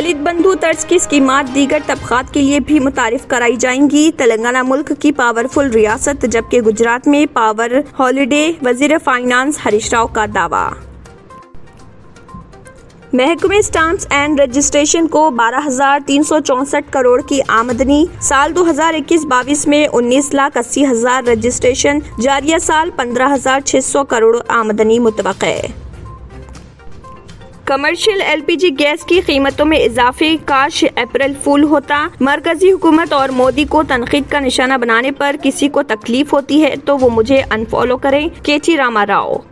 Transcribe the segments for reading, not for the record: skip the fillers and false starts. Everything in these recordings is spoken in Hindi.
दलित बंधु तर्ज की स्कीमात दीगर तबकात के लिए भी मुतारिफ कराई जाएंगी। तेलंगाना मुल्क की पावरफुल रियासत, जबकि गुजरात में पावर हॉलिडे। वजीर फाइनेंस हरीश राव का दावा। महकमे स्टाम्प्स एंड रजिस्ट्रेशन को 12,364 करोड़ की आमदनी। साल 2021-22 में 19,80,000 रजिस्ट्रेशन। जारिया साल 15,600 करोड़ आमदनी मुतवक्के। कमर्शियल LPG गैस की कीमतों में इजाफे काश अप्रैल फूल होता। मरकजी हुकूमत और मोदी को तनकीद का निशाना बनाने पर किसी को तकलीफ होती है तो वो मुझे अनफॉलो करें। केटी रामा राव।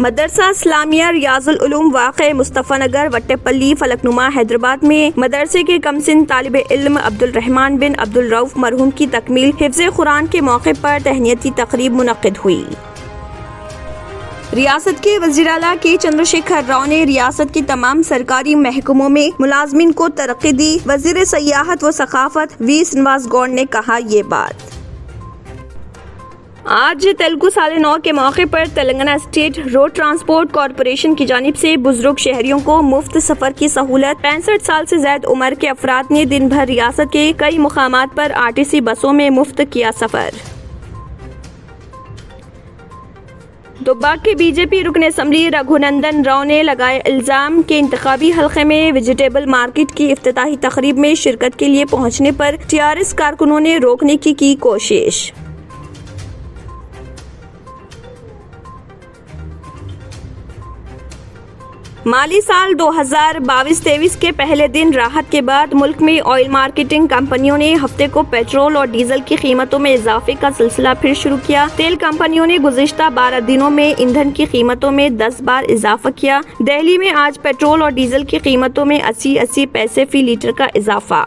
मदरसा इस्लामिया रियाजुल उलूम वाक़े मुस्तफ़ा नगर वट्टेपल्ली फलकनुमा हैदराबाद में मदरसे के कमसिन तालिब इल्म अब्दुल रहमान बिन अब्दुल रऊफ मरहूम की तकमील हिफ्ज़ कुरान के मौके पर तहनीती तकरीब मुनक़्क़िद हुई। रियासत के वज़ीर आला के चंद्रशेखर राव ने रियासत की तमाम सरकारी महकमों में मुलाजमीन को तरक्की दी। वज़ीर सयाहत व सकाफत वी श्रीनिवास गौड़ ने कहा ये बात। आज तेलुगु साल 9 के मौके पर Telangana state road transport corporation की जानिब से बुजुर्ग शहरियों को मुफ्त सफर की सहूलत। 65 साल से ज्यादा उम्र के अफराद ने दिन भर रियासत के कई मुकामात पर RTC बसों में मुफ्त किया सफर। दुब्बा के BJP रुकन असम्बली रघुनंदन राव ने लगाए इल्जाम के इंतखाबी हल्के में वेजिटेबल मार्केट की इफ्तिताही तकरीब में शिरकत के लिए पहुंचने पर TRS कारकुनों ने रोकने की कोशिश। माली साल 2022-23 के पहले दिन राहत के बाद मुल्क में ऑयल मार्केटिंग कंपनियों ने हफ्ते को पेट्रोल और डीजल की कीमतों में इजाफे का सिलसिला फिर शुरू किया। तेल कंपनियों ने गुज़िश्ता 12 दिनों में ईंधन की कीमतों में 10 बार इजाफा किया। दिल्ली में आज पेट्रोल और डीजल की कीमतों में 80 पैसे फी लीटर का इजाफा।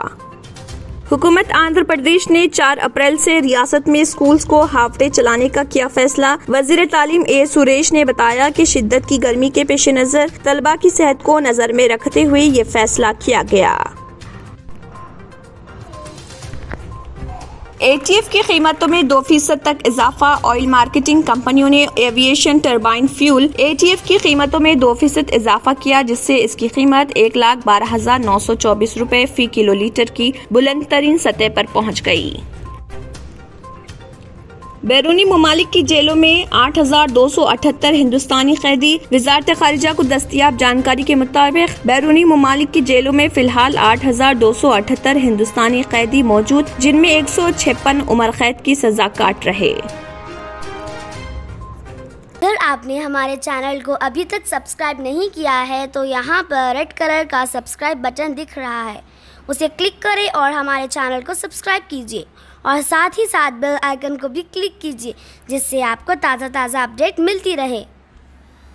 हुकूमत आंध्र प्रदेश ने 4 अप्रैल से रियासत में स्कूल्स को हाफ डे चलाने का किया फैसला। वजीर तालीम A सुरेश ने बताया कि शिद्दत की गर्मी के पेश नजर तलबा की सेहत को नजर में रखते हुए ये फैसला किया गया। ATF की कीमतों में 2% तक इजाफा। ऑयल मार्केटिंग कंपनियों ने एविएशन टरबाइन फ्यूल ATF की कीमतों में 2% इजाफा किया, जिससे इसकी कीमत 1,12,924 रुपए फी किलोलीटर की बुलंद तरीन सतह पर पहुंच गई। बैरूनी ममालिक की जेलों में 8,278 हिंदुस्तानी कैदी। वजारत खारिजा को दस्तयाब जानकारी के मुताबिक बैरूनी ममालिक की जेलों में फिलहाल 8,278 हिंदुस्तानी कैदी मौजूद, जिनमें 156 उम्र कैद की सजा काट रहे। अगर आपने हमारे चैनल को अभी तक सब्सक्राइब नहीं किया है तो यहाँ पर रेड कलर का सब्सक्राइब बटन दिख रहा है, उसे क्लिक करें और हमारे चैनल को सब्सक्राइब कीजिए और साथ ही साथ बेल आइकन को भी क्लिक कीजिए, जिससे आपको ताज़ा अपडेट मिलती रहे।